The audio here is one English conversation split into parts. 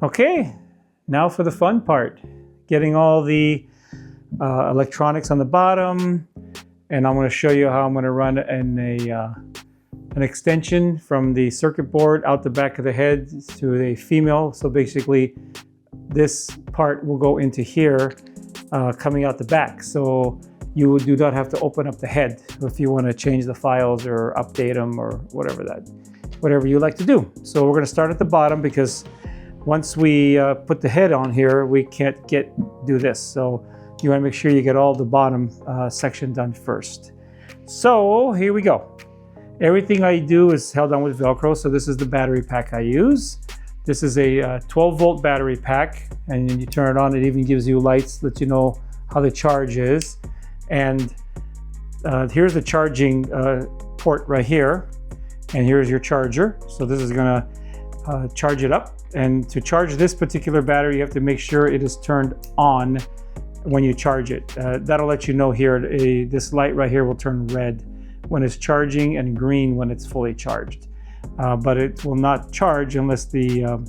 Okay, now for the fun part. Getting all the electronics on the bottom, and I'm going to show you how I'm going to run an extension from the circuit board out the back of the head to a female. So basically this part will go into here, coming out the back. So you do not have to open up the head if you want to change the files or update them or whatever you like to do. So we're going to start at the bottom, because once we put the head on here, we can't do this. So you want to make sure you get all the bottom section done first. So here we go. Everything I do is held on with Velcro. So this is the battery pack I use. This is a 12-volt battery pack, and you turn it on, it even gives you lights, let you know how the charge is. And here's the charging port right here, and here's your charger. So this is gonna charge it up. And to charge this particular battery, you have to make sure it is turned on when you charge it. That'll let you know here, this light right here will turn red when it's charging and green when it's fully charged. But it will not charge unless the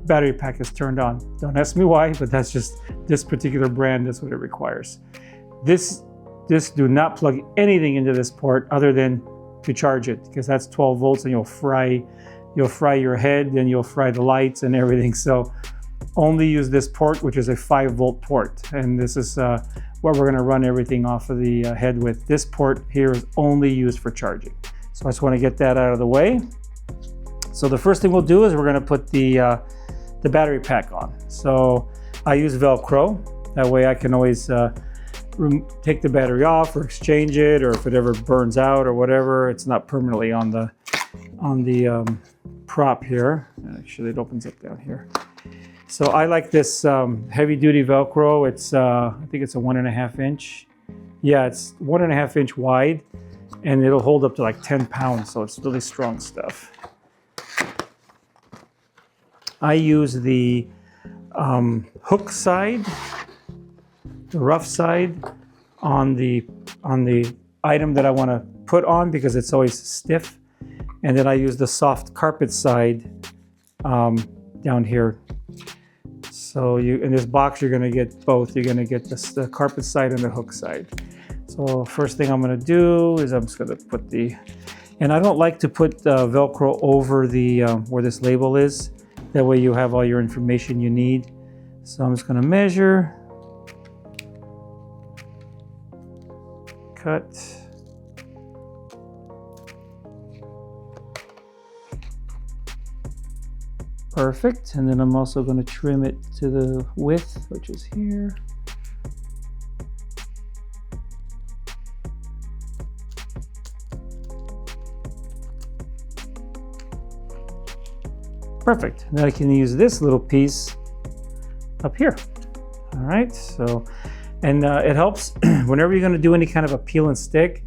battery pack is turned on. Don't ask me why, but that's just this particular brand, that's what it requires. This do not plug anything into this port other than to charge it, because that's 12 volts and you'll fry your head, and you'll fry the lights and everything. So only use this port, which is a 5-volt port. And this is what we're gonna run everything off of the head with. This port here is only used for charging. So I just wanna get that out of the way. So the first thing we'll do is we're gonna put the battery pack on. So I use Velcro. That way I can always take the battery off or exchange it, or if it ever burns out or whatever, it's not permanently on the prop here. Actually, it opens up down here. So I like this heavy-duty Velcro. It's I think it's a 1.5 inch. Yeah, it's 1.5 inch wide, and it'll hold up to like 10 pounds. So it's really strong stuff. I use the hook side, the rough side, on the item that I want to put on, because it's always stiff. And then I use the soft carpet side down here. So in this box, you're going to get both. You're going to get the carpet side and the hook side. So first thing I'm going to do is I'm just going to put and I don't like to put Velcro over the where this label is. That way you have all your information you need. So I'm just going to measure, cut, perfect. And then I'm also going to trim it to the width, which is here. Perfect. Then I can use this little piece up here. All right. So, and it helps whenever you're going to do any kind of a peel and stick.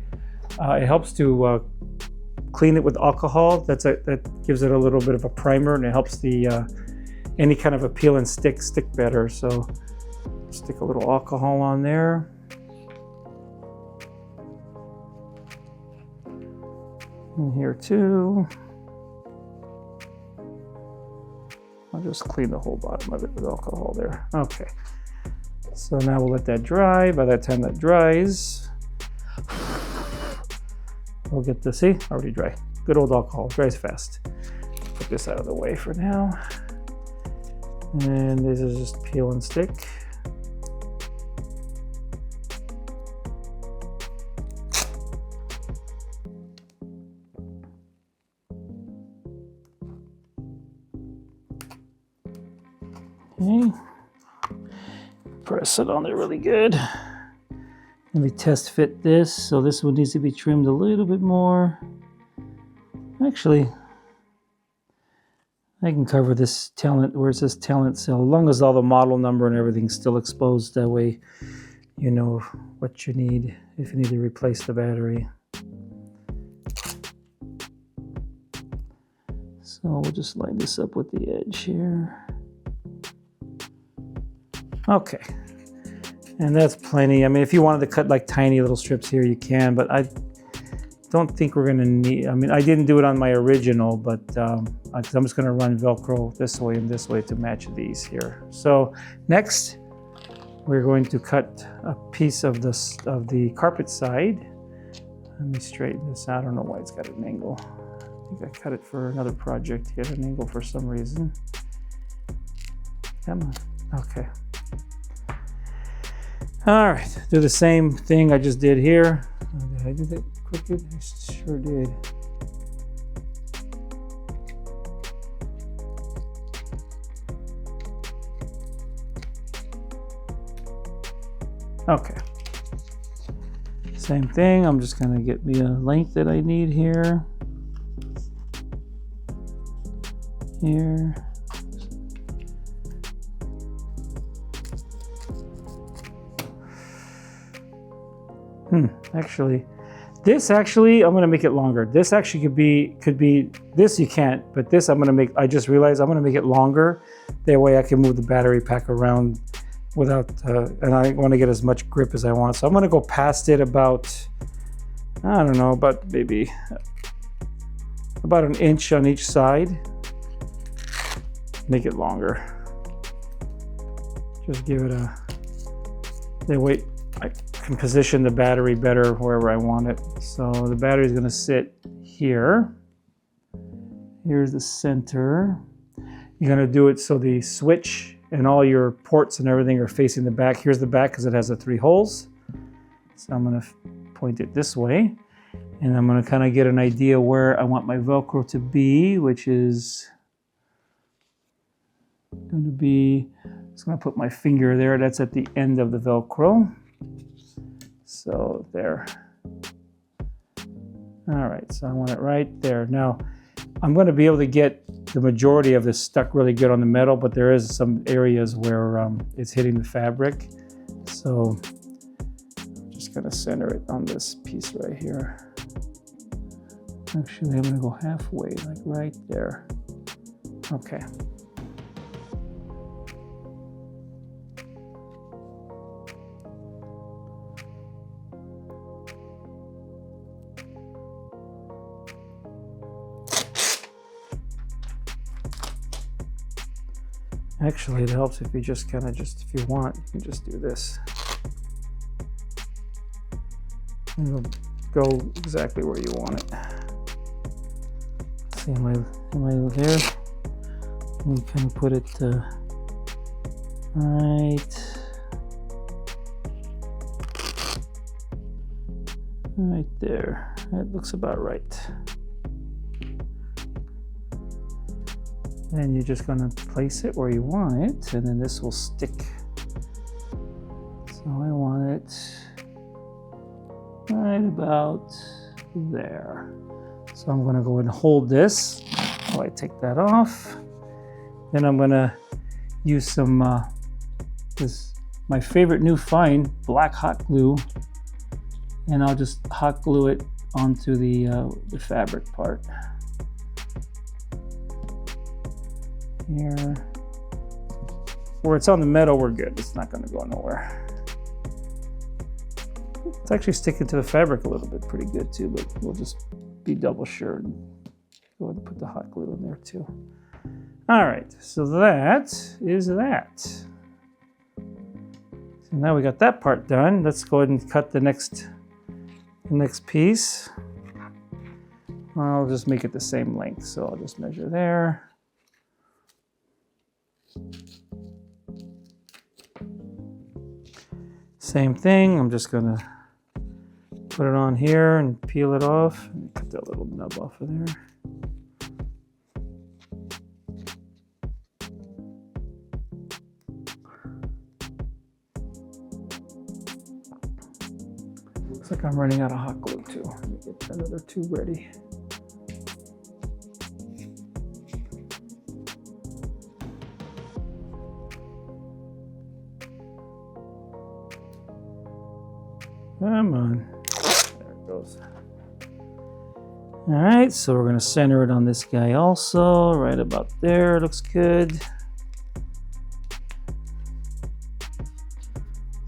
It helps to clean it with alcohol. That gives it a little bit of a primer, and it helps the any kind of a peel and stick better. So stick a little alcohol on there. And here too. I'll just clean the whole bottom of it with alcohol there. Okay. So now we'll let that dry. By that time that dries, we'll get the, see, already dry. Good old alcohol, dries fast. Put this out of the way for now. And this is just peel and stick. Okay. Press it on there really good. Let me test fit this. So this one needs to be trimmed a little bit more. Actually, I can cover this talent where it says talent cell, as long as all the model number and everything's still exposed. That way you know what you need if you need to replace the battery. So we'll just line this up with the edge here. Okay, and that's plenty. I mean, if you wanted to cut like tiny little strips here, you can, but I don't think we're gonna need, I mean, I didn't do it on my original, but I'm just gonna run Velcro this way and this way to match these here. So next, we're going to cut a piece of the carpet side. Let me straighten this out. I don't know why it's got an angle. I think I cut it for another project. It had an angle for some reason. Come on. Okay. All right. Do the same thing I just did here. Did I do that crooked? I sure did. Okay. Same thing. I'm just going to get me a length that I need here. Here. Actually, I'm going to make it longer. This actually could be, this you can't, but this I'm going to make, I just realized I'm going to make it longer. That way I can move the battery pack around without, and I want to get as much grip as I want. So I'm going to go past it about, I don't know, about maybe about an inch on each side. Make it longer. Just give it a, that way I can position the battery better wherever I want it. So the battery is going to sit here. Here's the center. You're going to do it so the switch and all your ports and everything are facing the back. Here's the back because it has the 3 holes. So I'm going to point it this way. And I'm going to kind of get an idea where I want my Velcro to be, which is going to be, I'm just going to put my finger there. That's at the end of the Velcro. So there. All right, so I want it right there. Now, I'm going to be able to get the majority of this stuck really good on the metal, but there is some areas where it's hitting the fabric. So I'm just going to center it on this piece right here. Actually, I'm going to go halfway, like right there. Okay. Actually, it helps if you just kind of if you want, you can just do this. And it'll go exactly where you want it. See, am I there? Let me kind of put it right there. That looks about right. And you're just going to place it where you want it, and then this will stick. So I want it right about there. So I'm going to go and hold this while I take that off. Then I'm going to use some my favorite new find, black hot glue, and I'll just hot glue it onto the fabric part. Here, where it's on the metal, we're good. It's not going to go nowhere. It's actually sticking to the fabric a little bit pretty good too, but we'll just be double sure and go ahead and put the hot glue in there too. All right, so that is that. So now we got that part done. Let's go ahead and cut the next piece. I'll just make it the same length, so I'll just measure there. Same thing, I'm just gonna put it on here and peel it off. Cut that little nub off of there. Looks like I'm running out of hot glue too. Let me get another 2 ready. Come on. There it goes. All right, so we're going to center it on this guy also, right about there. Looks good.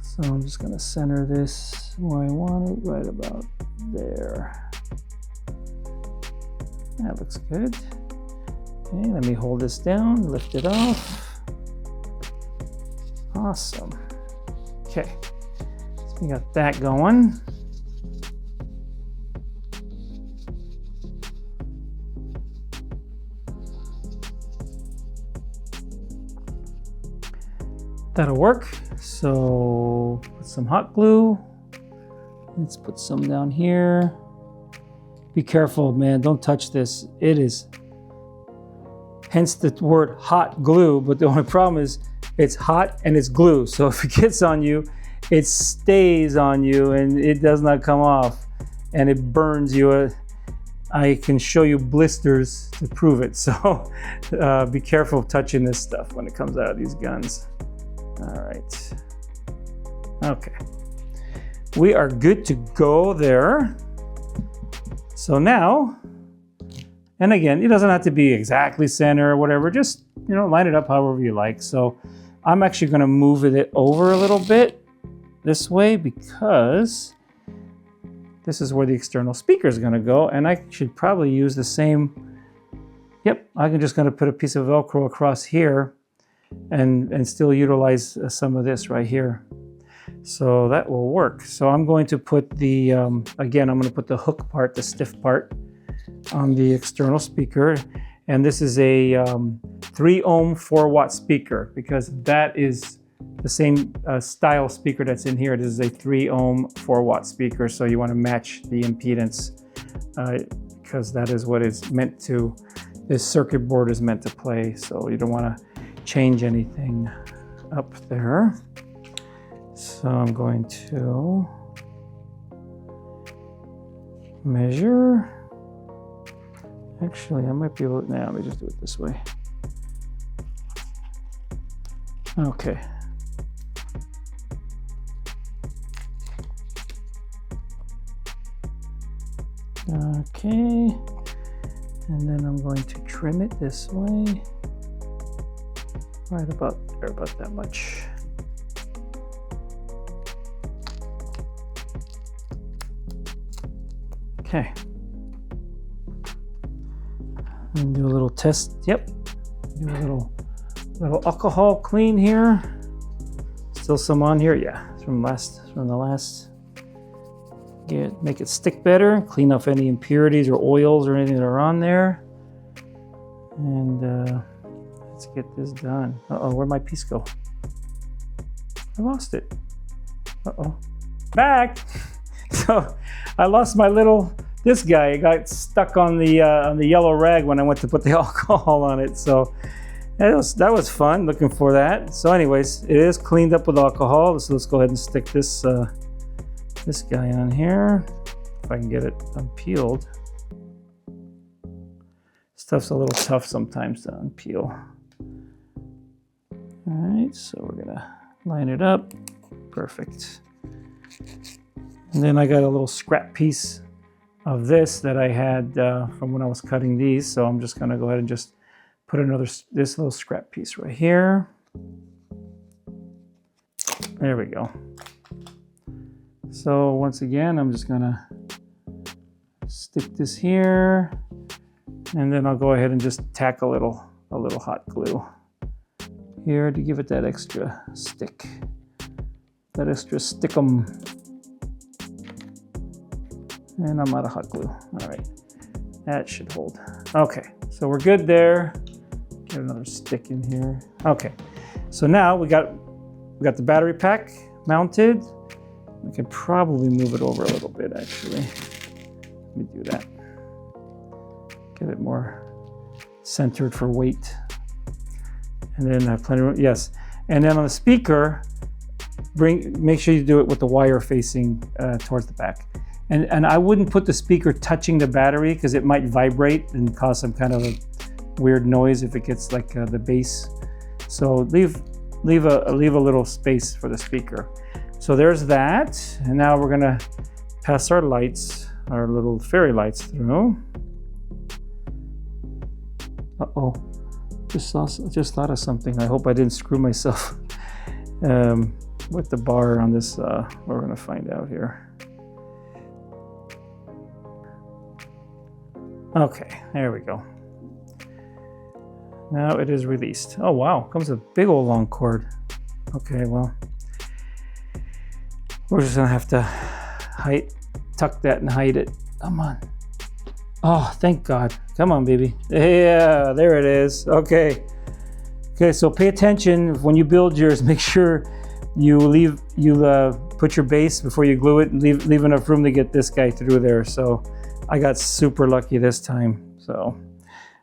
So I'm just going to center this where I want it, right about there. That looks good. Okay, let me hold this down, lift it off. Awesome. Okay, so we got that going. That'll work. So put some hot glue. Let's put some down here. Be careful, man, don't touch this. It is, hence the word hot glue, but the only problem is it's hot and it's glue. So if it gets on you, it stays on you and it does not come off and it burns you. I can show you blisters to prove it. So be careful touching this stuff when it comes out of these guns. All right. Okay. We are good to go there. So now, and again, it doesn't have to be exactly center or whatever, just, you know, line it up however you like. So I'm actually going to move it over a little bit this way because this is where the external speaker is going to go. And I should probably use the same, yep, I'm just going to put a piece of Velcro across here and still utilize some of this right here. So that will work. So I'm going to put the, again, I'm going to put the hook part, the stiff part on the external speaker. And this is a 3 ohm, 4 watt speaker because that is the same style speaker that's in here. This is a 3 ohm, 4 watt speaker. So you want to match the impedance because that is what is meant to, this circuit board is meant to play. So you don't want to change anything up there. So I'm going to measure. Actually, I might be able to, now let me just do it this way. Okay. Okay. And then I'm going to trim it this way. Right about there, about that much. Okay. And do a little test. Yep. Do a little alcohol clean here. Still some on here. Yeah, it's from the last. Make it stick better. Clean off any impurities or oils or anything that are on there. And let's get this done. Uh-oh, where'd my piece go? I lost it. Uh-oh. Back. So I lost my this guy. It got stuck on the yellow rag when I went to put the alcohol on it. So that was fun looking for that. So anyways, it is cleaned up with alcohol. So let's go ahead and stick this this guy on here. If I can get it unpeeled. Stuff's a little tough sometimes to unpeel. All right, so we're gonna line it up. Perfect. And then I got a little scrap piece of this that I had from when I was cutting these. So I'm just gonna go ahead and just put this little scrap piece right here. There we go. So once again, I'm just gonna stick this here, and then I'll go ahead and just tack a little hot glue here to give it that extra stick, that extra stickum. And I'm out of hot glue. All right, that should hold. Okay, so we're good there. Get another stick in here. Okay, so now we got the battery pack mounted. I could probably move it over a little bit, actually. Let me do that. Get it more centered for weight. And then I have plenty of room. Yes. And then on the speaker, make sure you do it with the wire facing towards the back. And I wouldn't put the speaker touching the battery because it might vibrate and cause some kind of a weird noise if it gets like the bass. So leave a little space for the speaker. So there's that, and now we're gonna pass our lights, our little fairy lights through. Uh-oh, just thought of something. I hope I didn't screw myself with the bar on this. We're gonna find out here. Okay, there we go. Now it is released. Oh wow, comes with a big old long cord. Okay, well, we're just gonna have to tuck that and hide it. Come on. Oh, thank God. Come on, baby. Yeah, there it is. Okay. Okay, so pay attention when you build yours. Make sure you put your base before you glue it, and leave enough room to get this guy through there. So I got super lucky this time. So, all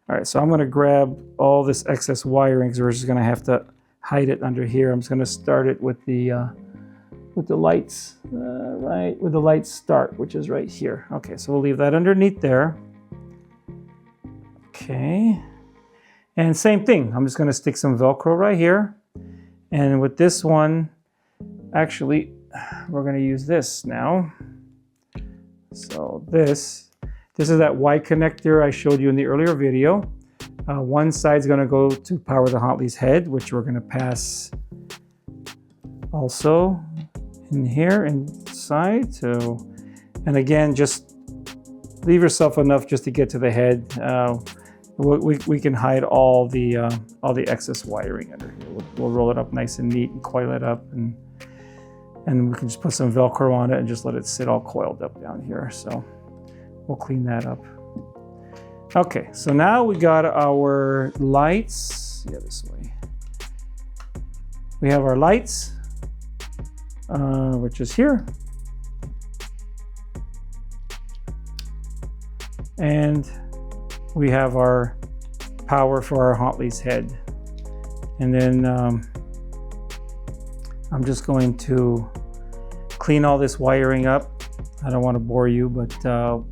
right, so I'm gonna grab all this excess wiring because we're just gonna have to hide it under here. I'm just gonna start it with the lights, right where the lights start, which is right here. Okay, so we'll leave that underneath there. Okay, and same thing. I'm just gonna stick some Velcro right here. And with this one, actually, we're gonna use this now. So this is that Y connector I showed you in the earlier video. One side's gonna go to power the 𝗛𝗂𝗆𝗆𝗆𝗀 head, which we're gonna pass also in here inside. So, and again, just leave yourself enough just to get to the head. We can hide all the excess wiring under here. We'll roll it up nice and neat and coil it up, and we can just put some Velcro on it and just let it sit all coiled up down here. So we'll clean that up. Okay, so now we got our lights. Yeah, this way. We have our lights, which is here. And we have our power for our 𝗛𝗂𝗆𝗆𝗆𝗆𝗀 head. And then I'm just going to clean all this wiring up. I don't want to bore you, but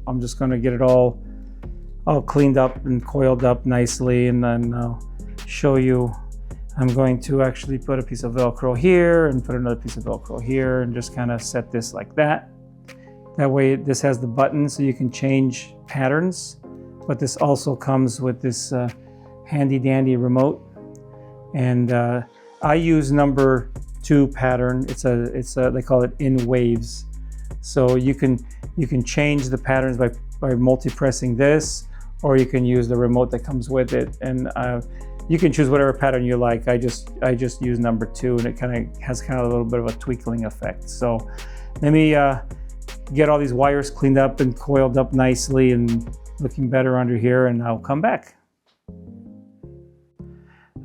I'm just going to get it all cleaned up and coiled up nicely, and then I'll show you. I'm going to actually put a piece of Velcro here and put another piece of Velcro here and just kind of set this like that. That way this has the button so you can change patterns, but this also comes with this handy dandy remote. And I use number 2 pattern. It's a they call it in waves. So you can change the patterns by multi-pressing this, or you can use the remote that comes with it, and you can choose whatever pattern you like. I just use number 2, and it has a little bit of a twinkling effect. So let me get all these wires cleaned up and coiled up nicely and looking better under here, and I'll come back.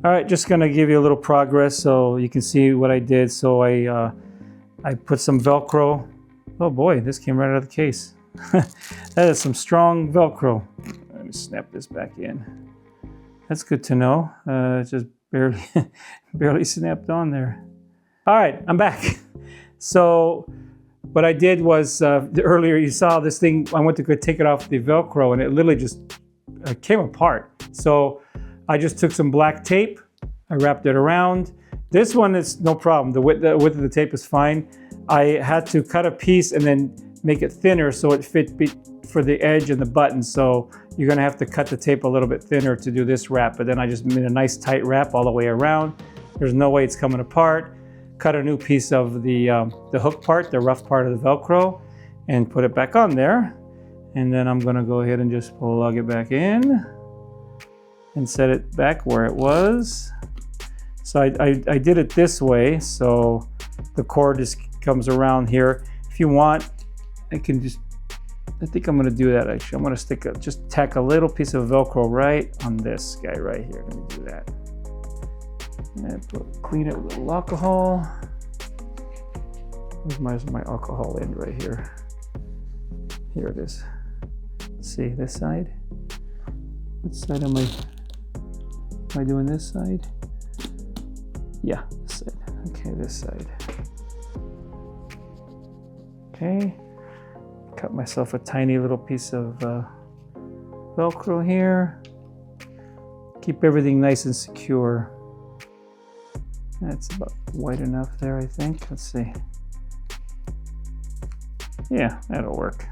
All right, just gonna give you a little progress so you can see what I did. So I put some Velcro. Oh boy, this came right out of the case. That is some strong Velcro. Let me snap this back in. That's good to know. It just barely snapped on there. All right, I'm back. So what I did was, earlier you saw this thing, I went to go take it off the Velcro, and it literally just came apart. So I just took some black tape, I wrapped it around. This one is no problem, the width of the tape is fine. I had to cut a piece and then make it thinner so it fit for the edge and the button. So you're gonna have to cut the tape a little bit thinner to do this wrap, but then I just made a nice tight wrap all the way around. There's no way it's coming apart. Cut a new piece of the hook part, the rough part of the Velcro, and put it back on there. And then I'm gonna go ahead and just plug it back in and set it back where it was. So I did it this way, so the cord just comes around here. If you want, I think I'm gonna do that actually. I'm gonna just tack a little piece of Velcro right on this guy right here. Let me do that. And clean it with a little alcohol. Where's my alcohol end right here? Here it is. See this side? What side am I doing this side? Yeah, this side. Okay, this side. Okay. Cut myself a tiny little piece of Velcro here. Keep everything nice and secure. That's about wide enough there, I think. Let's see. Yeah, that'll work.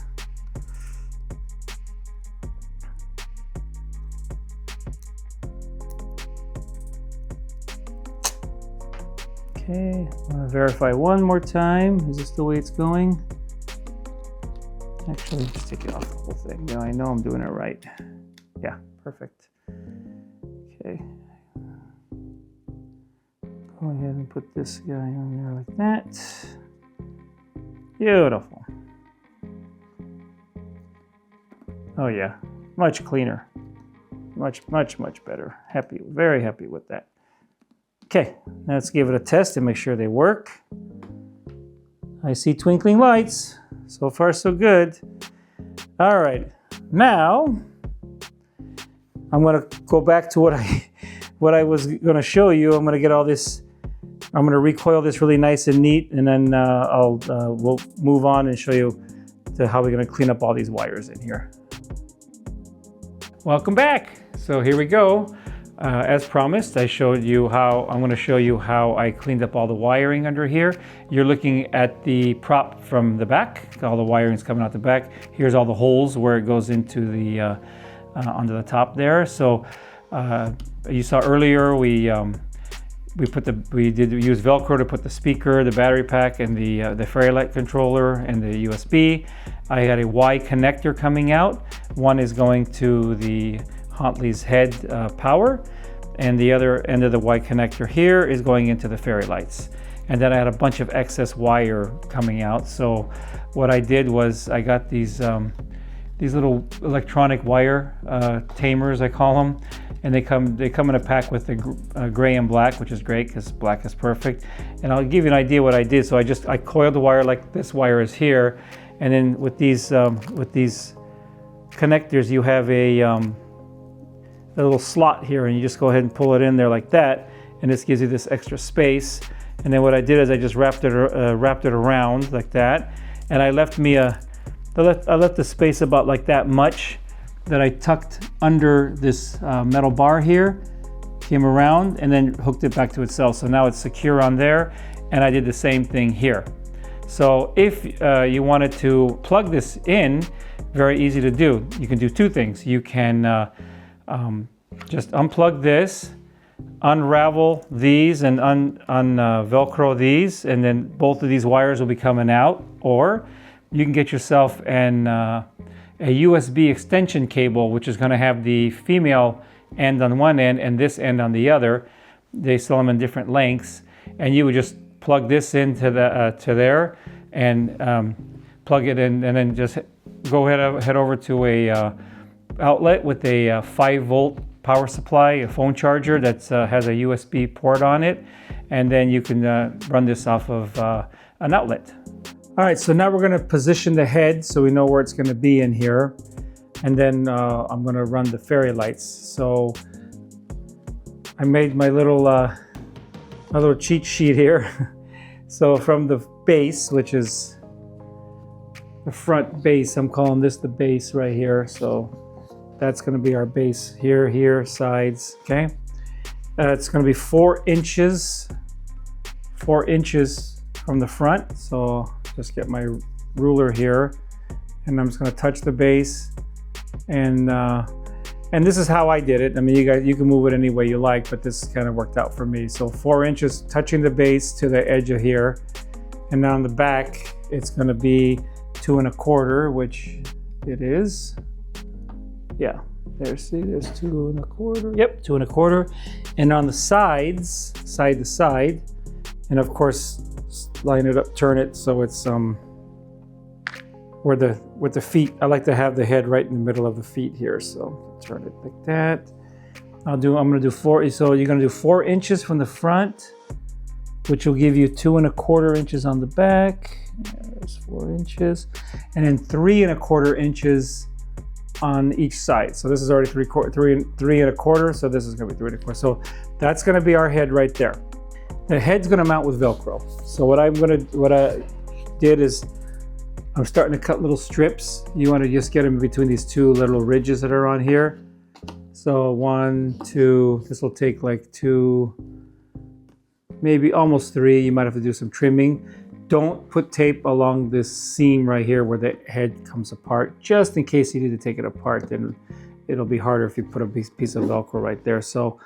Okay, I want to verify one more time. Is this the way it's going? Actually, just take it off the whole thing. Now I know I'm doing it right. Yeah, perfect. Okay. Go ahead and put this guy on there like that. Beautiful. Oh yeah, much cleaner. Much better. Happy, very happy with that. Okay, let's give it a test and make sure they work. I see twinkling lights. So far, so good. All right, now I'm gonna go back to what I was gonna show you. I'm gonna get all this. I'm gonna recoil this really nice and neat, and then we'll move on and show you to how we're gonna clean up all these wires in here. Welcome back. So here we go. As promised, I'm going to show you how I cleaned up all the wiring under here. You're looking at the prop from the back. All the wiring's coming out the back. Here's all the holes where it goes into the onto the top there. So you saw earlier we used Velcro to put the speaker, the battery pack, and the fairy light controller and the USB. I had a Y connector coming out. One is going to the 𝗛𝗂𝗆𝗆𝗆 power, and the other end of the Y connector here is going into the fairy lights. And then I had a bunch of excess wire coming out. So what I did was I got these little electronic wire tamers, I call them, and they come in a pack with the gray and black, which is great because black is perfect. And I'll give you an idea what I did. So I coiled the wire like this wire is here, and then with these connectors you have a little slot here, and you just go ahead and pull it in there like that, and this gives you this extra space. And then what I did is I just wrapped it around like that, and I left the space about like that much that I tucked under this metal bar here, came around, and then hooked it back to itself. So now it's secure on there, and I did the same thing here. So if you wanted to plug this in, very easy to do. You can do two things. You can just unplug this, unravel these, and Velcro these, and then both of these wires will be coming out. Or you can get yourself a USB extension cable, which is going to have the female end on one end and this end on the other. They sell them in different lengths, and you would just plug this into to there and plug it in, and then just go head over to a outlet with a 5-volt power supply, a phone charger that has a USB port on it, and then you can run this off of an outlet. All right, so now we're going to position the head so we know where it's going to be in here, and then I'm going to run the fairy lights. So I made my little cheat sheet here. So from the base, which is the front base, I'm calling this the base right here. So that's going to be our base here, sides, okay? It's going to be 4 inches from the front. So just get my ruler here, and I'm just going to touch the base, and this is how I did it. I mean, you can move it any way you like, but this kind of worked out for me. So 4 inches touching the base to the edge of here, and then on the back it's going to be 2 1/4, which it is. Yeah, there's 2 1/4. Yep, 2 1/4. And on the sides, side to side, and of course line it up, turn it so it's with the feet. I like to have the head right in the middle of the feet here, so turn it like that. I'm gonna do 4. So you're gonna do 4 inches from the front, which will give you 2 1/4 inches on the back. There's 4 inches, and then 3 1/4 inches on each side. So this is already 3 1/4. So this is gonna be 3 1/4. So that's gonna be our head right there. The head's gonna mount with Velcro. So what I did is I'm starting to cut little strips. You want to just get them between these 2 little ridges that are on here. So 1, 2. This will take like 2, maybe almost 3. You might have to do some trimming. Don't put tape along this seam right here where the head comes apart, just in case you need to take it apart. Then it'll be harder if you put a piece of Velcro right there. So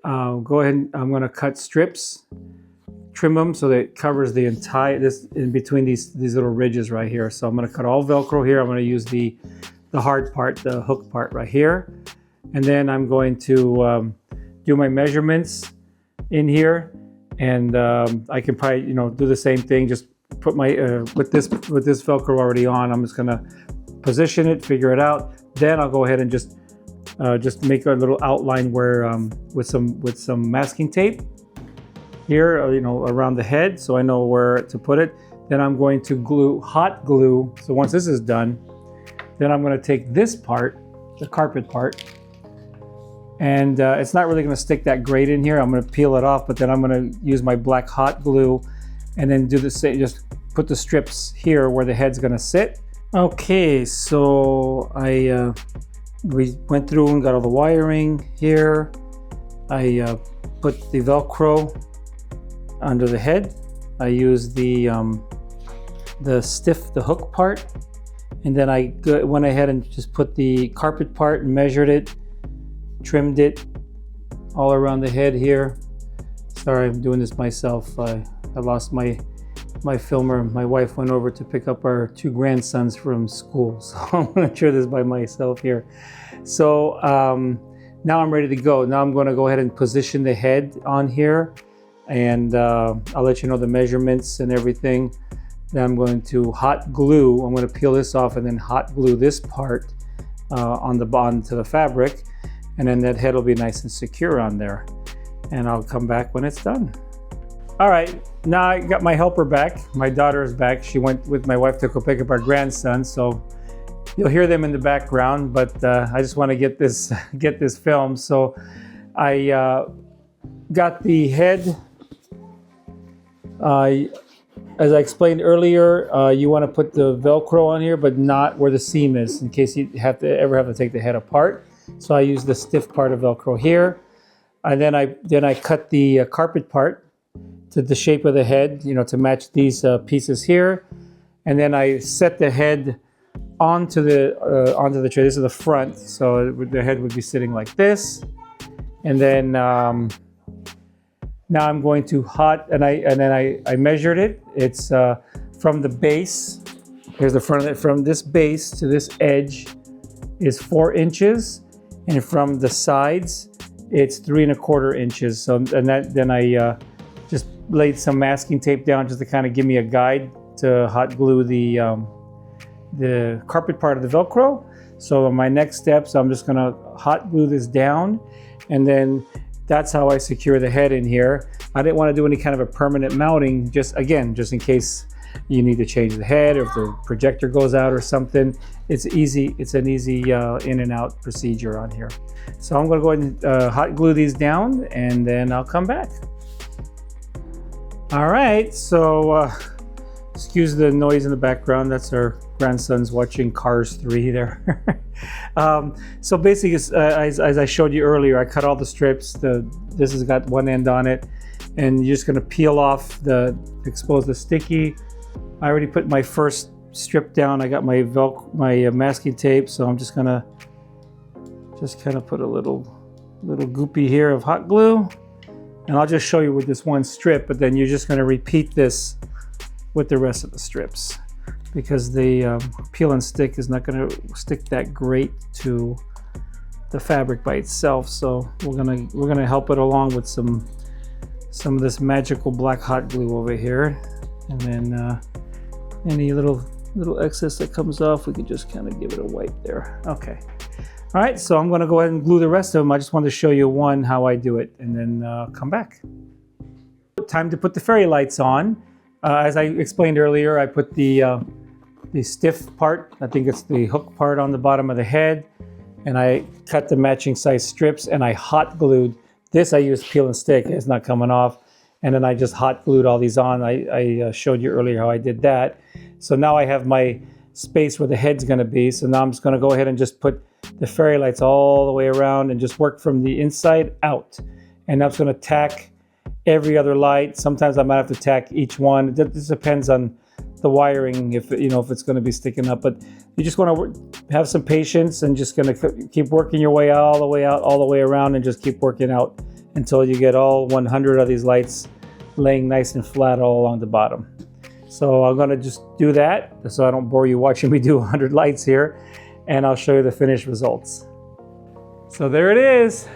go ahead, I'm going to cut strips, trim them so that it covers the entire, this in between these little ridges right here. So I'm going to cut all Velcro here. I'm going to use the hard part, the hook part right here. And then I'm going to do my measurements in here. And I can probably, you know, do the same thing. Just put my, with this Velcro already on, I'm just going to position it, figure it out. Then I'll go ahead and just make a little outline where, with some masking tape here, you know, around the head, so I know where to put it. Then I'm going to glue, hot glue. So once this is done, then I'm going to take this part, the carpet part, and it's not really going to stick that great in here. I'm going to peel it off, but then I'm going to use my black hot glue and then do the same, just put the strips here where the head's going to sit. Okay, so we went through and got all the wiring here. I put the Velcro under the head. I used the hook part, and then I went ahead and just put the carpet part and measured it, trimmed it all around the head here. Sorry, I'm doing this myself. I lost my filmer. My wife went over to pick up our 2 grandsons from school, so I'm going to try this by myself here. So now I'm ready to go. Now I'm going to go ahead and position the head on here, and I'll let you know the measurements and everything. Then I'm going to hot glue. I'm going to peel this off and then hot glue this part on the bottom to the fabric, and then that head will be nice and secure on there. And I'll come back when it's done. All right, now I got my helper back. My daughter is back. She went with my wife to go pick up our grandson, so you'll hear them in the background, but I just want to get this filmed. So I got the head. As I explained earlier, you want to put the Velcro on here, but not where the seam is, in case you ever have to take the head apart. So I use the stiff part of Velcro here, and then I cut the carpet part to the shape of the head, you know, to match these pieces here, and then I set the head onto the tray. This is the front, so the head would be sitting like this, and then now I'm going to and then I measured it. It's from the base. Here's the front of it. From this base to this edge is 4 inches, and from the sides it's 3 1/4 inches. So then I just laid some masking tape down just to kind of give me a guide to hot glue the carpet part of the Velcro. So my next steps, I'm just gonna hot glue this down, and then that's how I secure the head in here. I didn't want to do any kind of a permanent mounting, just in case you need to change the head, or if the projector goes out or something. It's easy. It's an easy in and out procedure on here. So I'm gonna go ahead and hot glue these down, and then I'll come back. All right, so excuse the noise in the background. That's our grandsons watching Cars 3 there. So basically, as I showed you earlier, I cut all the strips. This has got one end on it, and you're just gonna peel off expose the sticky. I already put my first strip down. I got my masking tape, so I'm just gonna kind of put a little goopy here of hot glue, and I'll just show you with this one strip, but then you're just gonna repeat this with the rest of the strips, because the peel and stick is not going to stick that great to the fabric by itself. So we're gonna help it along with some of this magical black hot glue over here, and then any little excess that comes off, we can just kind of give it a wipe there. Okay. All right, so I'm going to go ahead and glue the rest of them. I just wanted to show you how I do it, and then come back. Time to put the fairy lights on. As I explained earlier, I put the stiff part, I think it's the hook part, on the bottom of the head, and I cut the matching size strips, and I hot glued. This I used peel and stick, it's not coming off, and then I just hot glued all these on. I showed you earlier how I did that. So now I have my space where the head's going to be. So now I'm just going to go ahead and just put the fairy lights all the way around and just work from the inside out. And I'm just going to tack every other light. Sometimes I might have to tack each one. This depends on the wiring, if it's going to be sticking up. But you just want to have some patience and just going to keep working your way all the way around, and just keep working out until you get all 100 of these lights laying nice and flat all along the bottom. So I'm gonna just do that so I don't bore you watching me do 100 lights here, and I'll show you the finished results. So there it is.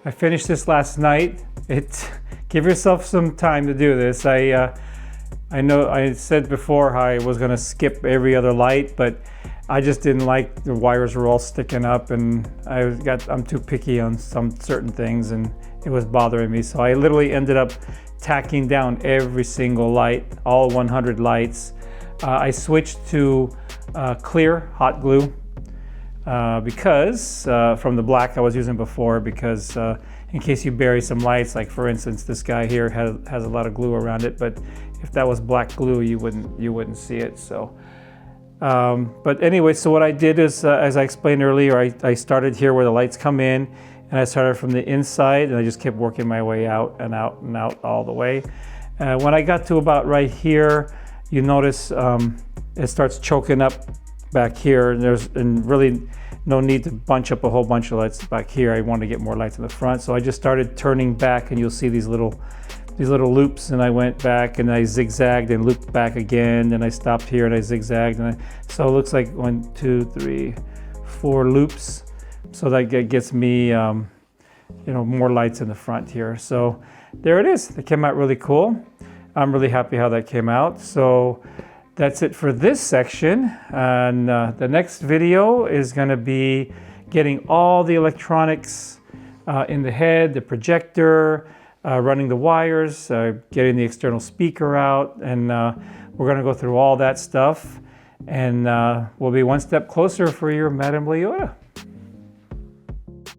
I finished this last night. Give yourself some time to do this. I know I said before how I was gonna skip every other light, but I just didn't like the wires were all sticking up, and I'm too picky on some certain things, and it was bothering me. So I literally ended up tacking down every single light, all 100 lights. I switched to clear hot glue because from the black I was using before, because in case you bury some lights, like for instance this guy here has a lot of glue around it, but if that was black glue you wouldn't see it. So but anyway, so what I did is as I explained earlier, I started here where the lights come in, and I started from the inside, and I just kept working my way out and out and out all the way. When I got to about right here, you notice it starts choking up back here, and there's really no need to bunch up a whole bunch of lights back here. I want to get more lights in the front, so I just started turning back, and you'll see these little loops, and I went back and I zigzagged and looped back again, and I stopped here and I zigzagged, and so it looks like 1, 2, 3, 4 loops. So that gets me you know, more lights in the front here. So there it is. It came out really cool. I'm really happy how that came out. So that's it for this section, and the next video is going to be getting all the electronics in the head, the projector, running the wires, getting the external speaker out, and we're going to go through all that stuff, and we'll be one step closer for your Madame Leota.